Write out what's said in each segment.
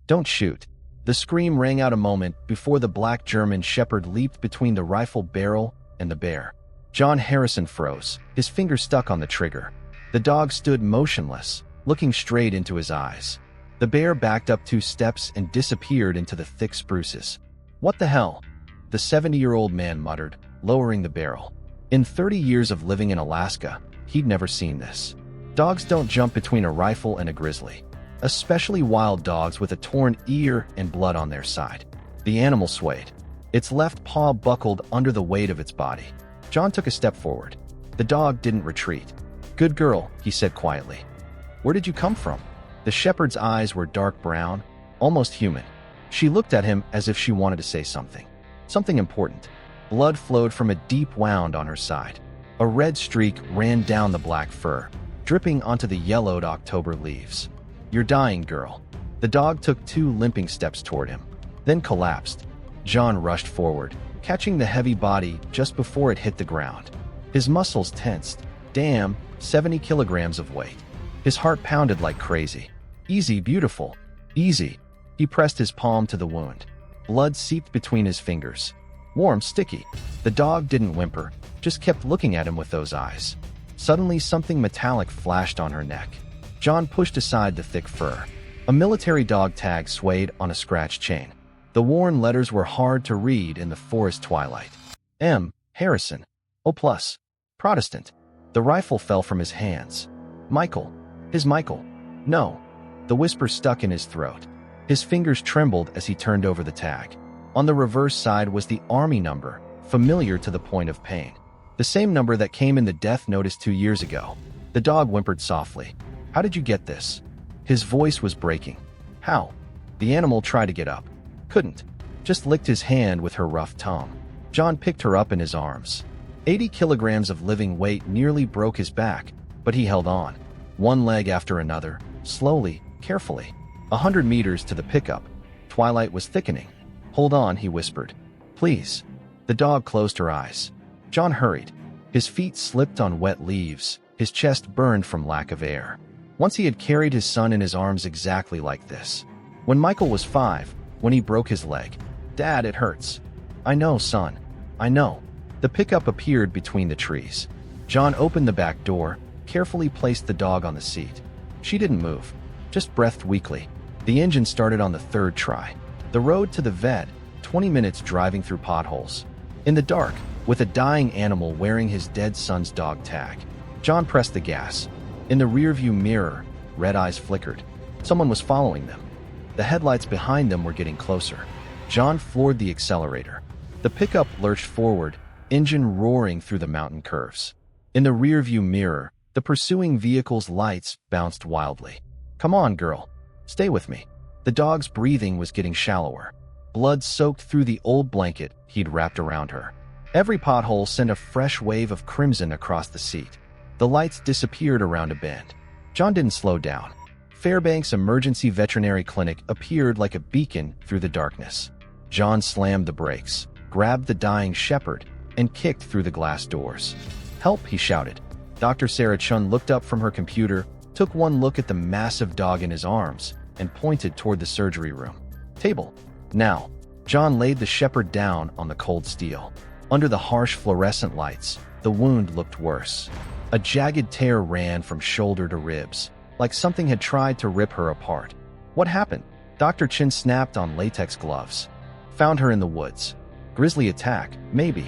Don't shoot. The scream rang out a moment before the black German shepherd leaped between the rifle barrel and the bear. John Harrison froze, his finger stuck on the trigger. The dog stood motionless, looking straight into his eyes. The bear backed up 2 steps and disappeared into the thick spruces. What the hell? The 70-year-old man muttered, lowering the barrel. In 30 years of living in Alaska, he'd never seen this. Dogs don't jump between a rifle and a grizzly, especially wild dogs with a torn ear and blood on their side. The animal swayed. Its left paw buckled under the weight of its body. John took a step forward. The dog didn't retreat. "Good girl," he said quietly. "Where did you come from?" The shepherd's eyes were dark brown, almost human. She looked at him as if she wanted to say something. Something important. Blood flowed from a deep wound on her side. A red streak ran down the black fur, dripping onto the yellowed October leaves. "You're dying, girl." The dog took 2 limping steps toward him, then collapsed. John rushed forward, catching the heavy body just before it hit the ground. His muscles tensed. Damn, 70 kilograms of weight. His heart pounded like crazy. "Easy, beautiful. Easy." He pressed his palm to the wound. Blood seeped between his fingers. Warm, sticky. The dog didn't whimper, just kept looking at him with those eyes. Suddenly, something metallic flashed on her neck. John pushed aside the thick fur. A military dog tag swayed on a scratched chain. The worn letters were hard to read in the forest twilight. M. Harrison. O+. Protestant. The rifle fell from his hands. Michael. His Michael. No. The whisper stuck in his throat. His fingers trembled as he turned over the tag. On the reverse side was the Army number, familiar to the point of pain. The same number that came in the death notice 2 years ago. The dog whimpered softly. "How did you get this?" His voice was breaking. "How?" The animal tried to get up. Couldn't. Just licked his hand with her rough tongue. John picked her up in his arms. 80 kilograms of living weight nearly broke his back, but he held on. One leg after another, slowly, carefully. 100 meters to the pickup. Twilight was thickening. "Hold on," he whispered. "Please." The dog closed her eyes. John hurried. His feet slipped on wet leaves. His chest burned from lack of air. Once he had carried his son in his arms exactly like this. When Michael was 5, when he broke his leg. "Dad, it hurts." "I know, son. I know." The pickup appeared between the trees. John opened the back door, carefully placed the dog on the seat. She didn't move, just breathed weakly. The engine started on the 3rd try. The road to the vet, 20 minutes driving through potholes. In the dark, with a dying animal wearing his dead son's dog tag. John pressed the gas. In the rearview mirror, red eyes flickered. Someone was following them. The headlights behind them were getting closer. John floored the accelerator. The pickup lurched forward, engine roaring through the mountain curves. In the rearview mirror, the pursuing vehicle's lights bounced wildly. "Come on, girl. Stay with me." The dog's breathing was getting shallower. Blood soaked through the old blanket he'd wrapped around her. Every pothole sent a fresh wave of crimson across the seat. The lights disappeared around a bend. John didn't slow down. Fairbanks Emergency Veterinary Clinic appeared like a beacon through the darkness. John slammed the brakes, grabbed the dying shepherd, and kicked through the glass doors. "Help!" he shouted. Dr. Sarah Chun looked up from her computer, took one look at the massive dog in his arms, and pointed toward the surgery room. "Table. Now." John laid the shepherd down on the cold steel. Under the harsh fluorescent lights, the wound looked worse. A jagged tear ran from shoulder to ribs, like something had tried to rip her apart. "What happened?" Dr. Chin snapped on latex gloves. "Found her in the woods. Grizzly attack, maybe."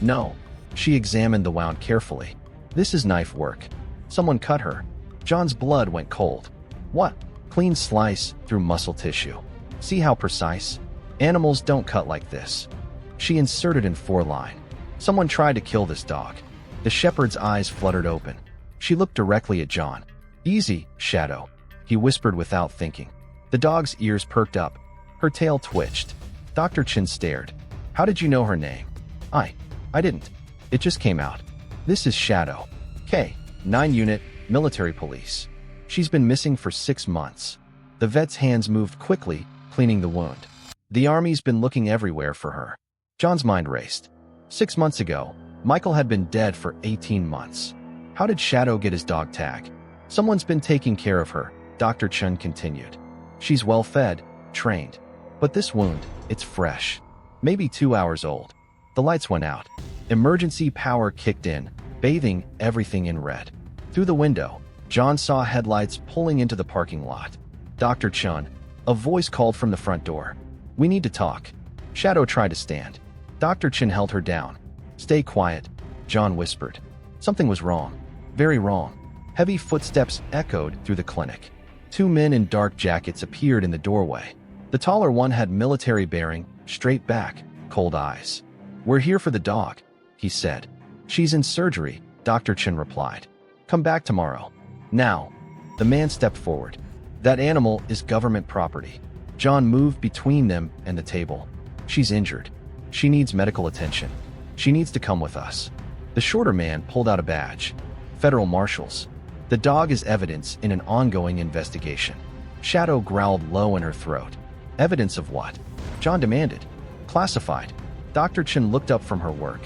"No." She examined the wound carefully. "This is knife work. Someone cut her." John's blood went cold. "What?" "Clean slice through muscle tissue. See how precise? Animals don't cut like this." She inserted in 4-line. "Someone tried to kill this dog." The shepherd's eyes fluttered open. She looked directly at John. "Easy, Shadow," he whispered without thinking. The dog's ears perked up. Her tail twitched. Dr. Chin stared. "How did you know her name?" I didn't. It just came out. This is Shadow. K-9 unit, military police. She's been missing for 6 months. The vet's hands moved quickly, cleaning the wound. The Army's been looking everywhere for her. John's mind raced. 6 months ago, Michael had been dead for 18 months. How did Shadow get his dog tag? "Someone's been taking care of her," Dr. Chun continued. "She's well fed, trained. But this wound, it's fresh. Maybe 2 hours old. The lights went out. Emergency power kicked in, bathing everything in red. Through the window, John saw headlights pulling into the parking lot. Dr. Chun, a voice called from the front door. We need to talk. Shadow tried to stand. Dr. Chin held her down. Stay quiet, John whispered. Something was wrong. Very wrong. Heavy footsteps echoed through the clinic. 2 men in dark jackets appeared in the doorway. The taller one had military bearing, straight back, cold eyes. We're here for the dog, he said. She's in surgery, Dr. Chin replied. Come back tomorrow. Now. The man stepped forward. That animal is government property. John moved between them and the table. She's injured. She needs medical attention. She needs to come with us. The shorter man pulled out a badge. Federal Marshals. The dog is evidence in an ongoing investigation. Shadow growled low in her throat. Evidence of what? John demanded. Classified. Dr. Chin looked up from her work.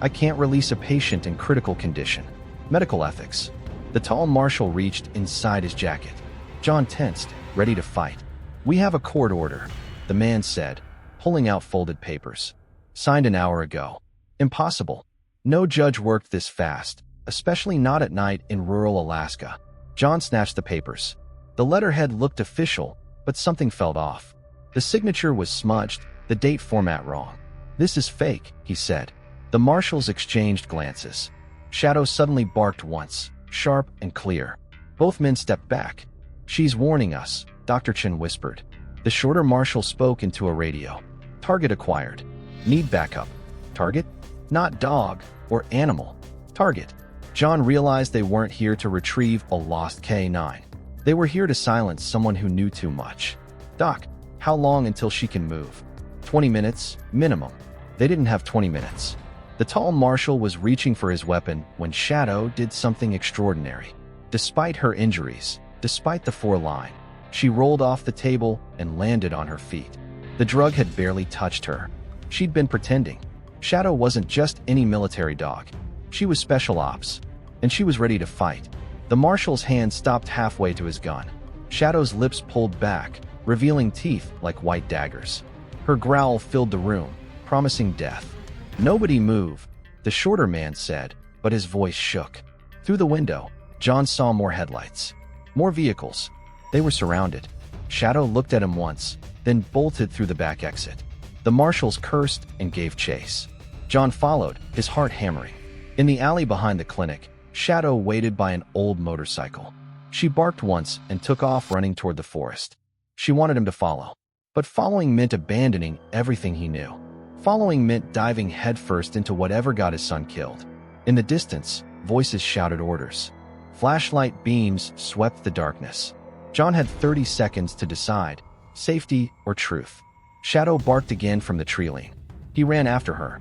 I can't release a patient in critical condition. Medical ethics. The tall marshal reached inside his jacket. John tensed, ready to fight. We have a court order, the man said, pulling out folded papers. Signed an hour ago. Impossible. No judge worked this fast, especially not at night in rural Alaska. John snatched the papers. The letterhead looked official, but something felt off. The signature was smudged, the date format wrong. This is fake, he said. The marshals exchanged glances. Shadow suddenly barked once, sharp and clear. Both men stepped back. She's warning us, Dr. Chin whispered. The shorter marshal spoke into a radio. Target acquired. Need backup. Target? Not dog or animal. Target. John realized they weren't here to retrieve a lost K9. They were here to silence someone who knew too much. Doc, how long until she can move? 20 minutes, minimum. They didn't have 20 minutes. The tall marshal was reaching for his weapon when Shadow did something extraordinary. Despite her injuries, despite the 4-line, she rolled off the table and landed on her feet. The drug had barely touched her. She'd been pretending. Shadow wasn't just any military dog. She was special ops, and she was ready to fight. The marshal's hand stopped halfway to his gun. Shadow's lips pulled back, revealing teeth like white daggers. Her growl filled the room, promising death. Nobody move, the shorter man said, but his voice shook. Through the window, John saw more headlights. More vehicles. They were surrounded. Shadow looked at him once, then bolted through the back exit. The marshals cursed and gave chase. John followed, his heart hammering. In the alley behind the clinic, Shadow waited by an old motorcycle. She barked once and took off running toward the forest. She wanted him to follow. But following meant abandoning everything he knew. Following meant diving headfirst into whatever got his son killed. In the distance, voices shouted orders. Flashlight beams swept the darkness. John had 30 seconds to decide, safety or truth. Shadow barked again from the tree-line. He ran after her.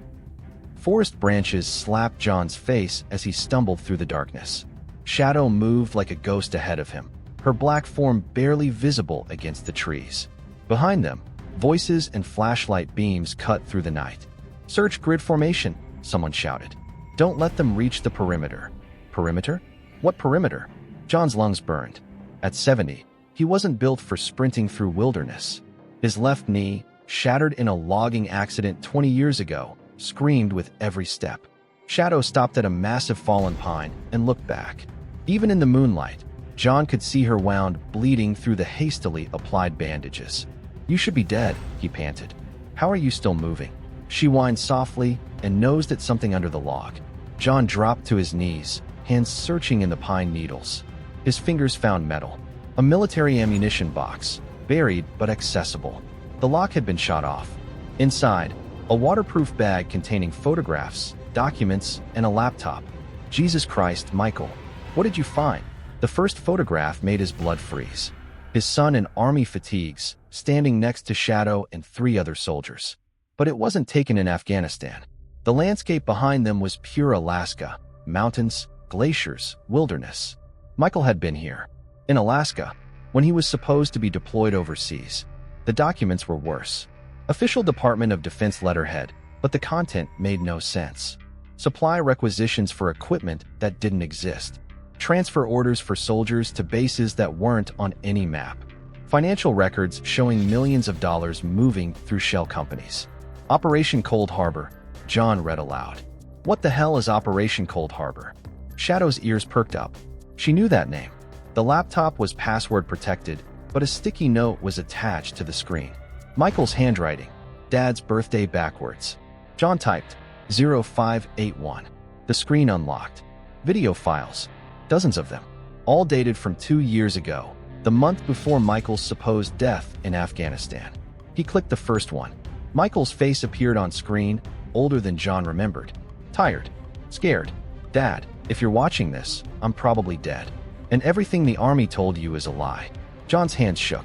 Forest branches slapped John's face as he stumbled through the darkness. Shadow moved like a ghost ahead of him, her black form barely visible against the trees. Behind them, voices and flashlight beams cut through the night. Search grid formation, someone shouted. Don't let them reach the perimeter. Perimeter? What perimeter? John's lungs burned. At 70, he wasn't built for sprinting through wilderness. His left knee, shattered in a logging accident 20 years ago, screamed with every step. Shadow stopped at a massive fallen pine and looked back. Even in the moonlight, John could see her wound bleeding through the hastily applied bandages. You should be dead, he panted. How are you still moving? She whined softly and nosed at something under the log. John dropped to his knees, hands searching in the pine needles. His fingers found metal. A military ammunition box, buried but accessible. The lock had been shot off. Inside, a waterproof bag containing photographs, documents, and a laptop. Jesus Christ, Michael. What did you find? The first photograph made his blood freeze. His son in army fatigues, standing next to Shadow and 3 other soldiers. But it wasn't taken in Afghanistan. The landscape behind them was pure Alaska. Mountains, glaciers, wilderness. Michael had been here. In Alaska, when he was supposed to be deployed overseas. The documents were worse. Official Department of Defense letterhead, but the content made no sense. Supply requisitions for equipment that didn't exist. Transfer orders for soldiers to bases that weren't on any map. Financial records showing millions of dollars moving through shell companies. Operation Cold Harbor, John read aloud. What the hell is Operation Cold Harbor? Shadow's ears perked up. She knew that name. The laptop was password protected, but a sticky note was attached to the screen. Michael's handwriting. Dad's birthday backwards. John typed 0581. The screen unlocked. Video files. Dozens of them. All dated from 2 years ago, the month before Michael's supposed death in Afghanistan. He clicked the first one. Michael's face appeared on screen, older than John remembered. Tired. Scared. Dad, if you're watching this, I'm probably dead. And everything the army told you is a lie. John's hands shook.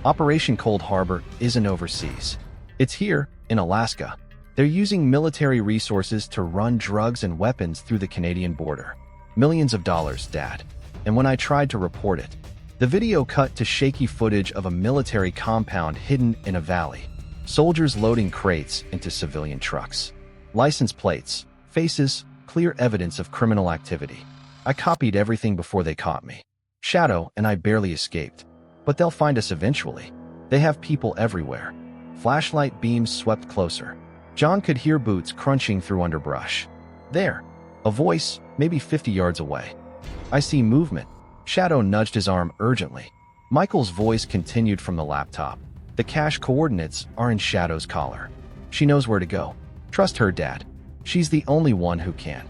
Operation Cold Harbor isn't overseas. It's here, in Alaska. They're using military resources to run drugs and weapons through the Canadian border. Millions of dollars, Dad. And when I tried to report it, the video cut to shaky footage of a military compound hidden in a valley. Soldiers loading crates into civilian trucks. License plates, faces, clear evidence of criminal activity. I copied everything before they caught me. Shadow and I barely escaped. But they'll find us eventually. They have people everywhere. Flashlight beams swept closer. John could hear boots crunching through underbrush. There. A voice, maybe 50 yards away. I see movement. Shadow nudged his arm urgently. Michael's voice continued from the laptop. The cache coordinates are in Shadow's collar. She knows where to go. Trust her, Dad. She's the only one who can.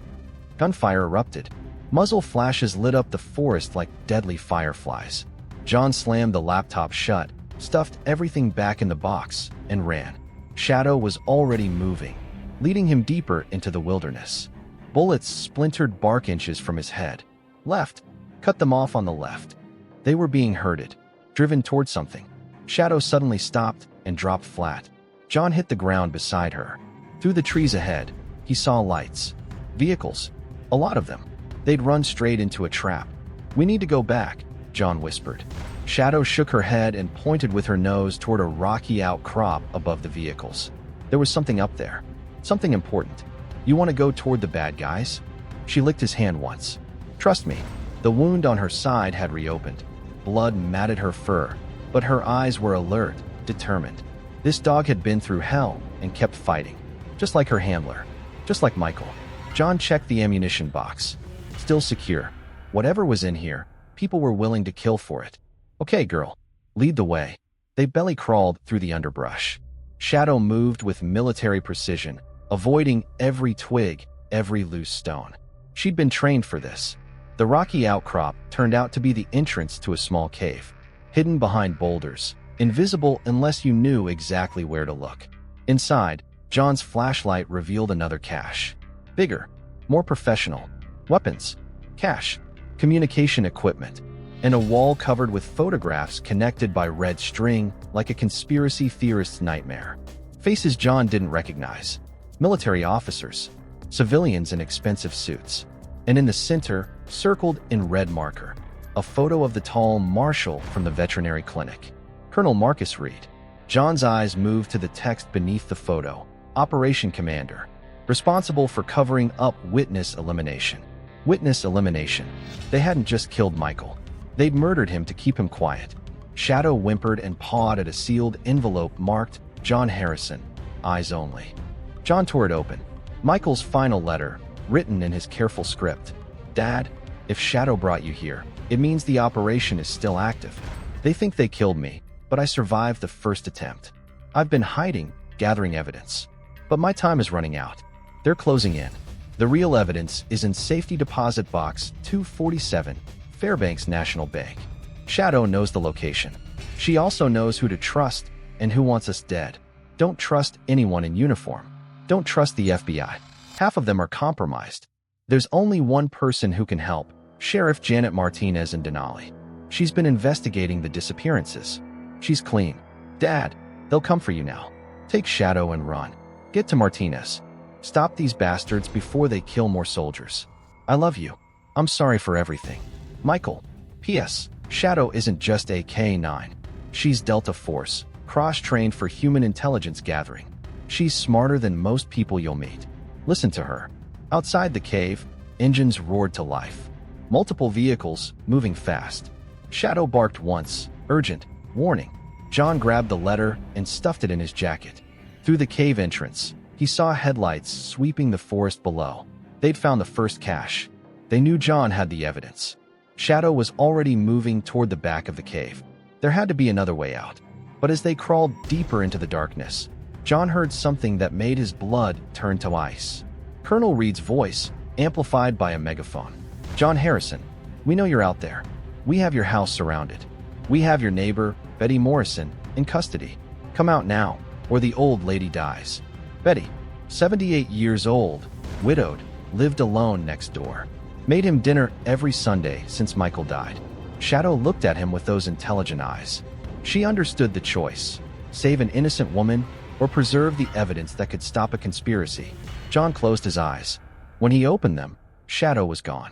Gunfire erupted. Muzzle flashes lit up the forest like deadly fireflies. John slammed the laptop shut, stuffed everything back in the box, and ran. Shadow was already moving, leading him deeper into the wilderness. Bullets splintered bark inches from his head. Left. Cut them off on the left. They were being herded, driven toward something. Shadow suddenly stopped and dropped flat. John hit the ground beside her. Through the trees ahead, he saw lights. Vehicles. A lot of them. They'd run straight into a trap. We need to go back, John whispered. Shadow shook her head and pointed with her nose toward a rocky outcrop above the vehicles. There was something up there. Something important. You want to go toward the bad guys? She licked his hand once. Trust me. The wound on her side had reopened. Blood matted her fur, but her eyes were alert, determined. This dog had been through hell and kept fighting. Just like her handler. Just like Michael. John checked the ammunition box. Still secure. Whatever was in here, people were willing to kill for it. Okay, girl. Lead the way. They belly crawled through the underbrush. Shadow moved with military precision, avoiding every twig, every loose stone. She'd been trained for this. The rocky outcrop turned out to be the entrance to a small cave, hidden behind boulders, invisible unless you knew exactly where to look. Inside, John's flashlight revealed another cache. Bigger, more professional. Weapons, cash, communication equipment, and a wall covered with photographs connected by red string like a conspiracy theorist's nightmare. Faces John didn't recognize. Military officers, civilians in expensive suits. And in the center, circled in red marker, a photo of the tall marshal from the veterinary clinic. Colonel Marcus Reed. John's eyes moved to the text beneath the photo. Operation Commander. Responsible for covering up witness elimination. Witness elimination. They hadn't just killed Michael. They'd murdered him to keep him quiet. Shadow whimpered and pawed at a sealed envelope marked John Harrison, eyes only. John tore it open. Michael's final letter, written in his careful script. Dad, if Shadow brought you here, it means the operation is still active. They think they killed me, but I survived the first attempt. I've been hiding, gathering evidence. But my time is running out. They're closing in. The real evidence is in Safety Deposit Box 247, Fairbanks National Bank. Shadow knows the location. She also knows who to trust and who wants us dead. Don't trust anyone in uniform. Don't trust the FBI. Half of them are compromised. There's only one person who can help, Sheriff Janet Martinez in Denali. She's been investigating the disappearances. She's clean. Dad, they'll come for you now. Take Shadow and run. Get to Martinez. Stop these bastards before they kill more soldiers. I love you. I'm sorry for everything. Michael. P.S. Shadow isn't just a K-9. She's Delta Force, cross-trained for human intelligence gathering. She's smarter than most people you'll meet. Listen to her. Outside the cave, engines roared to life. Multiple vehicles, moving fast. Shadow barked once, urgent. Warning. John grabbed the letter and stuffed it in his jacket. Through the cave entrance, he saw headlights sweeping the forest below. They'd found the first cache. They knew John had the evidence. Shadow was already moving toward the back of the cave. There had to be another way out. But as they crawled deeper into the darkness, John heard something that made his blood turn to ice. Colonel Reed's voice, amplified by a megaphone. "John Harrison, we know you're out there. We have your house surrounded. We have your neighbor, Betty Morrison, in custody. Come out now, or the old lady dies." Betty, 78 years old, widowed, lived alone next door. Made him dinner every Sunday since Michael died. Shadow looked at him with those intelligent eyes. She understood the choice: save an innocent woman or preserve the evidence that could stop a conspiracy. John closed his eyes. When he opened them, Shadow was gone.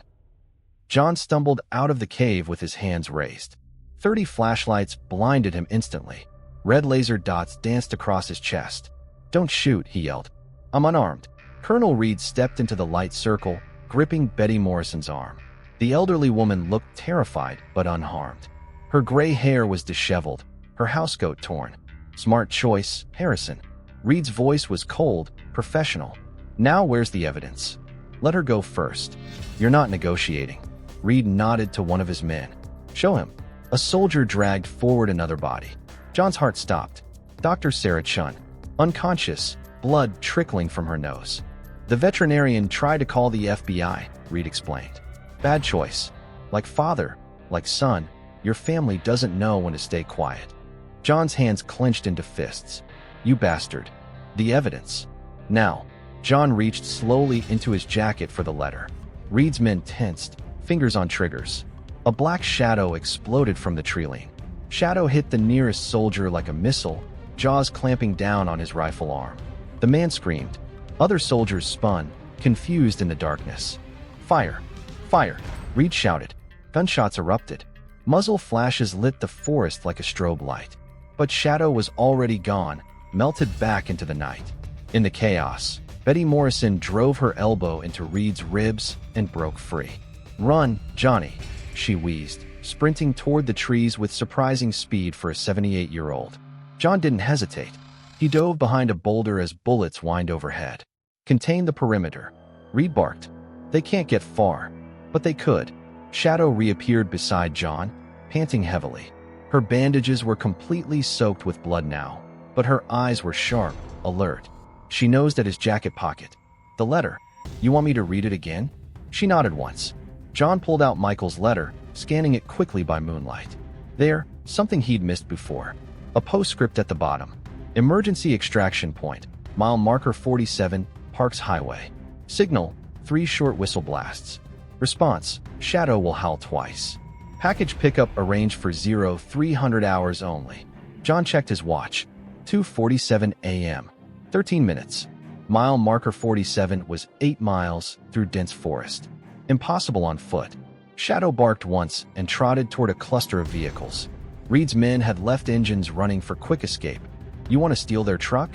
John stumbled out of the cave with his hands raised. 30 flashlights blinded him instantly. Red laser dots danced across his chest. "Don't shoot," he yelled. "I'm unarmed." Colonel Reed stepped into the light circle, gripping Betty Morrison's arm. The elderly woman looked terrified but unharmed. Her gray hair was disheveled, her housecoat torn. "Smart choice, Harrison." Reed's voice was cold, professional. "Now where's the evidence? Let her go first." "You're not negotiating." Reed nodded to one of his men. "Show him." A soldier dragged forward another body. John's heart stopped. Dr. Sarah Chun, unconscious, blood trickling from her nose. "The veterinarian tried to call the FBI," Reed explained. "Bad choice. Like father, like son, your family doesn't know when to stay quiet." John's hands clenched into fists. "You bastard. The evidence." Now. John reached slowly into his jacket for the letter. Reed's men tensed, fingers on triggers. A black shadow exploded from the tree-line. Shadow hit the nearest soldier like a missile, jaws clamping down on his rifle arm. The man screamed. Other soldiers spun, confused in the darkness. "Fire! Fire!" Reed shouted. Gunshots erupted. Muzzle flashes lit the forest like a strobe light. But Shadow was already gone, melted back into the night. In the chaos, Betty Morrison drove her elbow into Reed's ribs and broke free. "Run, Johnny," she wheezed, sprinting toward the trees with surprising speed for a 78-year-old. John didn't hesitate. He dove behind a boulder as bullets whined overhead. "Contain the perimeter," Reed barked. "They can't get far." But they could. Shadow reappeared beside John, panting heavily. Her bandages were completely soaked with blood now, but her eyes were sharp, alert. She nosed at his jacket pocket. "The letter. You want me to read it again?" She nodded once. John pulled out Michael's letter, scanning it quickly by moonlight. There, something he'd missed before. A postscript at the bottom. "Emergency extraction point. Mile marker 47, Parks Highway. Signal, 3 short whistle blasts. Response, Shadow will howl twice. Package pickup arranged for 0300 hours only." John checked his watch. 2:47 a.m. 13 minutes. Mile marker 47 was 8 miles through dense forest. Impossible on foot. Shadow barked once and trotted toward a cluster of vehicles. Reed's men had left engines running for quick escape. "You want to steal their truck?"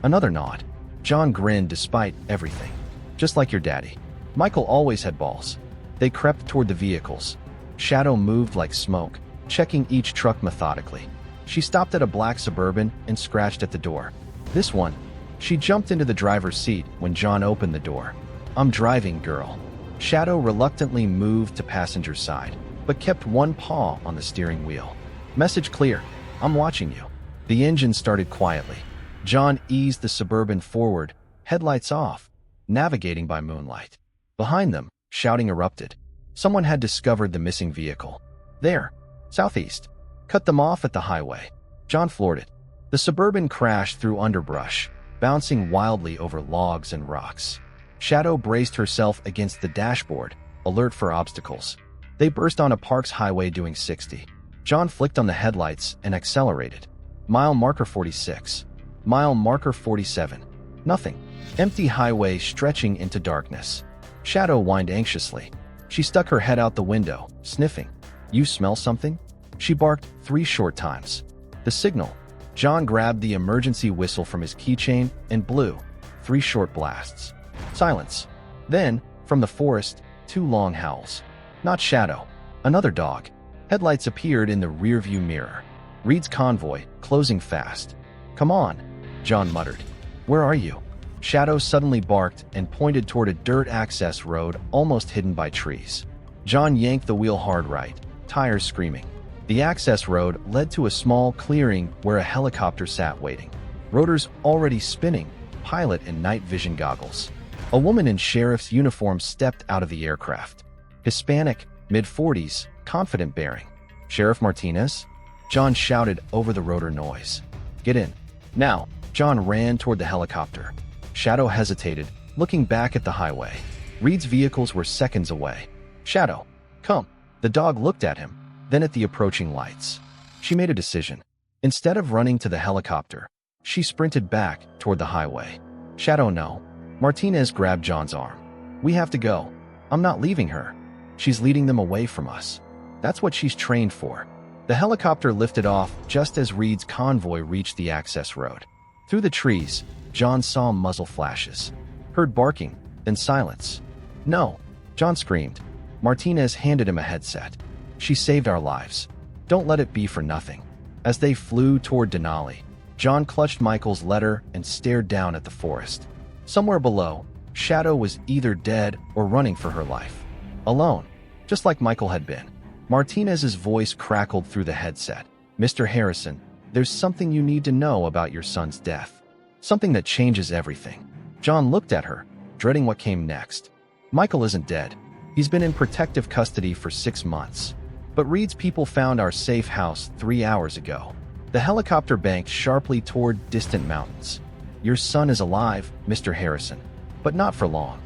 Another nod. John grinned despite everything. "Just like your daddy." Michael always had balls. They crept toward the vehicles. Shadow moved like smoke, checking each truck methodically. She stopped at a black Suburban and scratched at the door. "This one." She jumped into the driver's seat when John opened the door. "I'm driving, girl." Shadow reluctantly moved to passenger side, but kept one paw on the steering wheel. "Message clear. I'm watching you." The engine started quietly. John eased the Suburban forward, headlights off, navigating by moonlight. Behind them, shouting erupted. Someone had discovered the missing vehicle. "There, southeast. Cut them off at the highway." John floored it. The Suburban crashed through underbrush, bouncing wildly over logs and rocks. Shadow braced herself against the dashboard, alert for obstacles. They burst on a Parks Highway doing 60. John flicked on the headlights and accelerated. Mile marker 46. Mile marker 47. Nothing. Empty highway stretching into darkness. Shadow whined anxiously. She stuck her head out the window, sniffing. "You smell something?" She barked 3 short times. The signal. John grabbed the emergency whistle from his keychain and blew 3 short blasts. Silence. Then, from the forest, 2 long howls. Not Shadow. Another dog. Headlights appeared in the rearview mirror. Reed's convoy, closing fast. "Come on," John muttered. "Where are you?" Shadow suddenly barked and pointed toward a dirt access road almost hidden by trees. John yanked the wheel hard right, tires screaming. The access road led to a small clearing where a helicopter sat waiting. Rotors already spinning, pilot in night vision goggles. A woman in sheriff's uniform stepped out of the aircraft. Hispanic, mid-40s, confident bearing. "Sheriff Martinez?" John shouted over the rotor noise. "Get in. Now." John ran toward the helicopter. Shadow hesitated, looking back at the highway. Reed's vehicles were seconds away. "Shadow, come." The dog looked at him, then at the approaching lights. She made a decision. Instead of running to the helicopter, she sprinted back toward the highway. "Shadow, no." Martinez grabbed John's arm. "We have to go. I'm not leaving her. She's leading them away from us. That's what she's trained for." The helicopter lifted off just as Reed's convoy reached the access road. Through the trees, John saw muzzle flashes, heard barking, then silence. "No!" John screamed. Martinez handed him a headset. "She saved our lives. Don't let it be for nothing." As they flew toward Denali, John clutched Michael's letter and stared down at the forest. Somewhere below, Shadow was either dead or running for her life. Alone, just like Michael had been. Martinez's voice crackled through the headset. "Mr. Harrison, there's something you need to know about your son's death. Something that changes everything." John looked at her, dreading what came next. "Michael isn't dead. He's been in protective custody for 6 months. But Reed's people found our safe house 3 hours ago." The helicopter banked sharply toward distant mountains. "Your son is alive, Mr. Harrison, but not for long."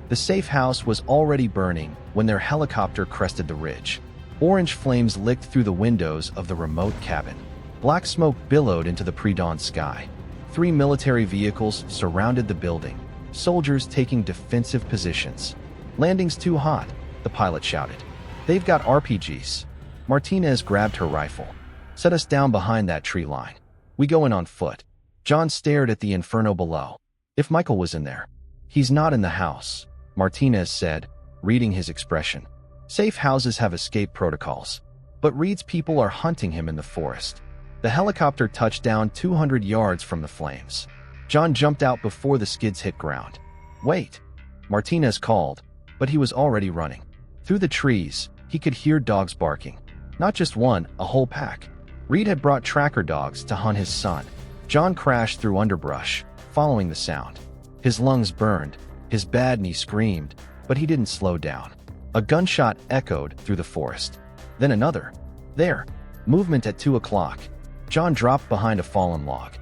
The safe house was already burning when their helicopter crested the ridge. Orange flames licked through the windows of the remote cabin. Black smoke billowed into the pre-dawn sky. 3 military vehicles surrounded the building, soldiers taking defensive positions. "Landing's too hot," the pilot shouted. "They've got RPGs." Martinez grabbed her rifle. "Set us down behind that tree line. We go in on foot." John stared at the inferno below. If Michael was in there. "He's not in the house," Martinez said, reading his expression. "Safe houses have escape protocols, but Reed's people are hunting him in the forest." The helicopter touched down 200 yards from the flames. John jumped out before the skids hit ground. "Wait," Martinez called, but he was already running. Through the trees, he could hear dogs barking. Not just one, a whole pack. Reed had brought tracker dogs to hunt his son. John crashed through underbrush, following the sound. His lungs burned, his bad knee screamed, but he didn't slow down. A gunshot echoed through the forest. Then another. There. Movement at 2 o'clock. John dropped behind a fallen log.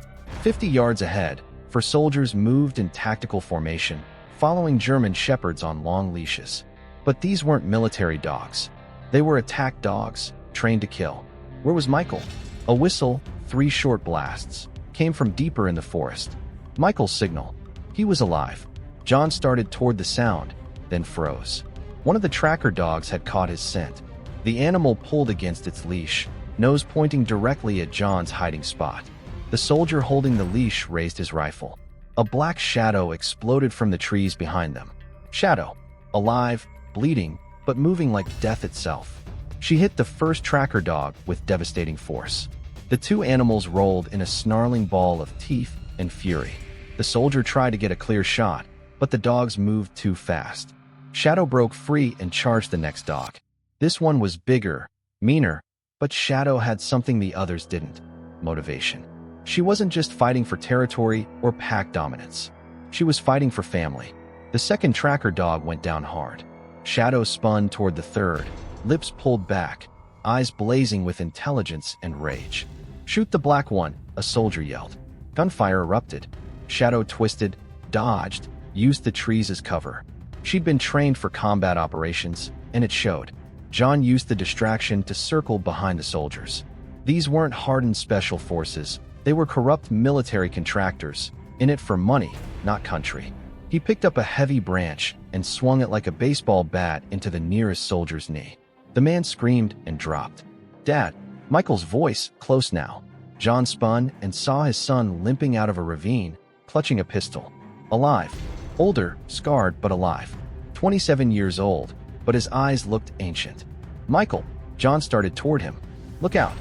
50 yards ahead, four soldiers moved in tactical formation, following German shepherds on long leashes. But these weren't military dogs. They were attack dogs, trained to kill. Where was Michael? A whistle, 3 short blasts, came from deeper in the forest. Michael's signal. He was alive. John started toward the sound, then froze. One of the tracker dogs had caught his scent. The animal pulled against its leash, nose pointing directly at John's hiding spot. The soldier holding the leash raised his rifle. A black shadow exploded from the trees behind them. Shadow. Alive, bleeding, but moving like death itself. She hit the first tracker dog with devastating force. The 2 animals rolled in a snarling ball of teeth and fury. The soldier tried to get a clear shot, but the dogs moved too fast. Shadow broke free and charged the next dog. This one was bigger, meaner, but Shadow had something the others didn't: motivation. She wasn't just fighting for territory or pack dominance. She was fighting for family. The second tracker dog went down hard. Shadow spun toward the third, lips pulled back, eyes blazing with intelligence and rage. "Shoot the black one," a soldier yelled. Gunfire erupted. Shadow twisted, dodged, used the trees as cover. She'd been trained for combat operations, and it showed. John used the distraction to circle behind the soldiers. These weren't hardened special forces. They were corrupt military contractors, in it for money, not country. He picked up a heavy branch and swung it like a baseball bat into the nearest soldier's knee. The man screamed and dropped. "Dad!" Michael's voice, close now. John spun and saw his son limping out of a ravine, clutching a pistol. Alive. Older, scarred, but alive. 27 years old, but his eyes looked ancient. "Michael!" John started toward him. "Look out!"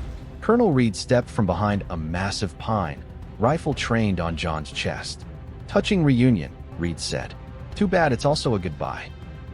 Colonel Reed stepped from behind a massive pine, rifle trained on John's chest. "Touching reunion," Reed said. "Too bad it's also a goodbye."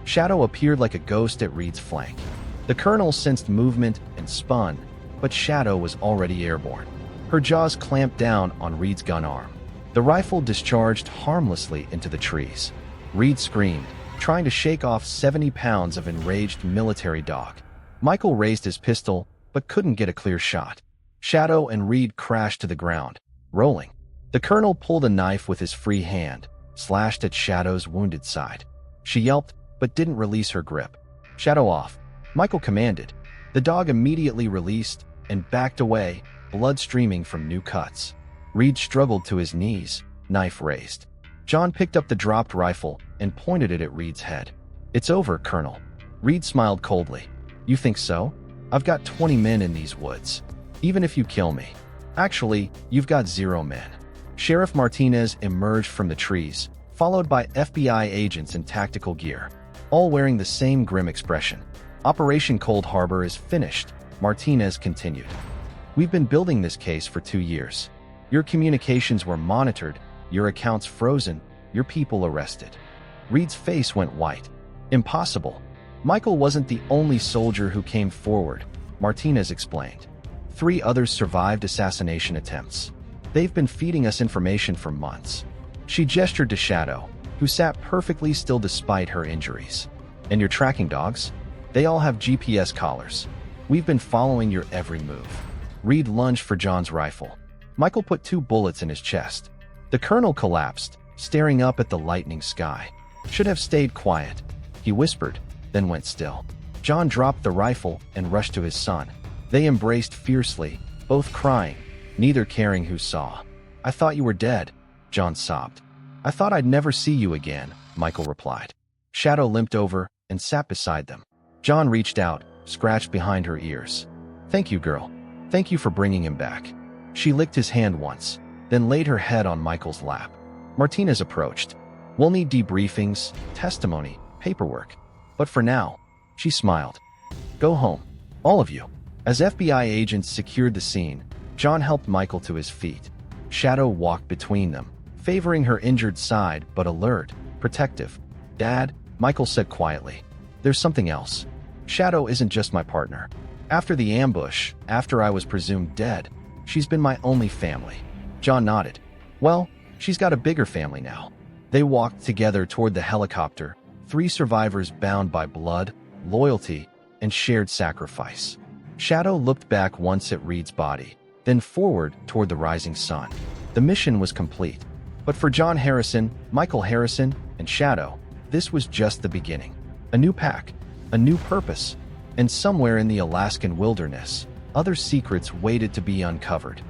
Shadow appeared like a ghost at Reed's flank. The colonel sensed movement and spun, but Shadow was already airborne. Her jaws clamped down on Reed's gun arm. The rifle discharged harmlessly into the trees. Reed screamed, trying to shake off 70 pounds of enraged military dog. Michael raised his pistol, but couldn't get a clear shot. Shadow and Reed crashed to the ground, rolling. The colonel pulled a knife with his free hand, slashed at Shadow's wounded side. She yelped, but didn't release her grip. "Shadow off," Michael commanded. The dog immediately released and backed away, blood streaming from new cuts. Reed struggled to his knees, knife raised. John picked up the dropped rifle and pointed it at Reed's head. "It's over, Colonel." Reed smiled coldly. "You think so? I've got 20 men in these woods. Even if you kill me. Actually, you've got 0 men." Sheriff Martinez emerged from the trees, followed by FBI agents in tactical gear, all wearing the same grim expression. "Operation Cold Harbor is finished," Martinez continued. "We've been building this case for 2 years. Your communications were monitored, your accounts frozen, your people arrested." Reed's face went white. "Impossible." "Michael wasn't the only soldier who came forward," Martinez explained. 3 others survived assassination attempts. They've been feeding us information for months." She gestured to Shadow, who sat perfectly still despite her injuries. "And your tracking dogs? They all have GPS collars. We've been following your every move." Reed lunged for John's rifle. Michael put 2 bullets in his chest. The colonel collapsed, staring up at the lightning sky. "Should have stayed quiet," he whispered, then went still. John dropped the rifle and rushed to his son. They embraced fiercely, both crying, neither caring who saw. "I thought you were dead," John sobbed. "I thought I'd never see you again," Michael replied. Shadow limped over and sat beside them. John reached out, scratched behind her ears. "Thank you, girl. Thank you for bringing him back." She licked his hand once, then laid her head on Michael's lap. Martinez approached. "We'll need debriefings, testimony, paperwork. But for now," she smiled. "Go home. All of you." As FBI agents secured the scene, John helped Michael to his feet. Shadow walked between them, favoring her injured side but alert, protective. "Dad," Michael said quietly, "there's something else. Shadow isn't just my partner. After the ambush, after I was presumed dead, she's been my only family." John nodded. "Well, she's got a bigger family now." They walked together toward the helicopter, 3 survivors bound by blood, loyalty, and shared sacrifice. Shadow looked back once at Reed's body, then forward toward the rising sun. The mission was complete. But for John Harrison, Michael Harrison, and Shadow, this was just the beginning. A new pack, a new purpose, and somewhere in the Alaskan wilderness, other secrets waited to be uncovered.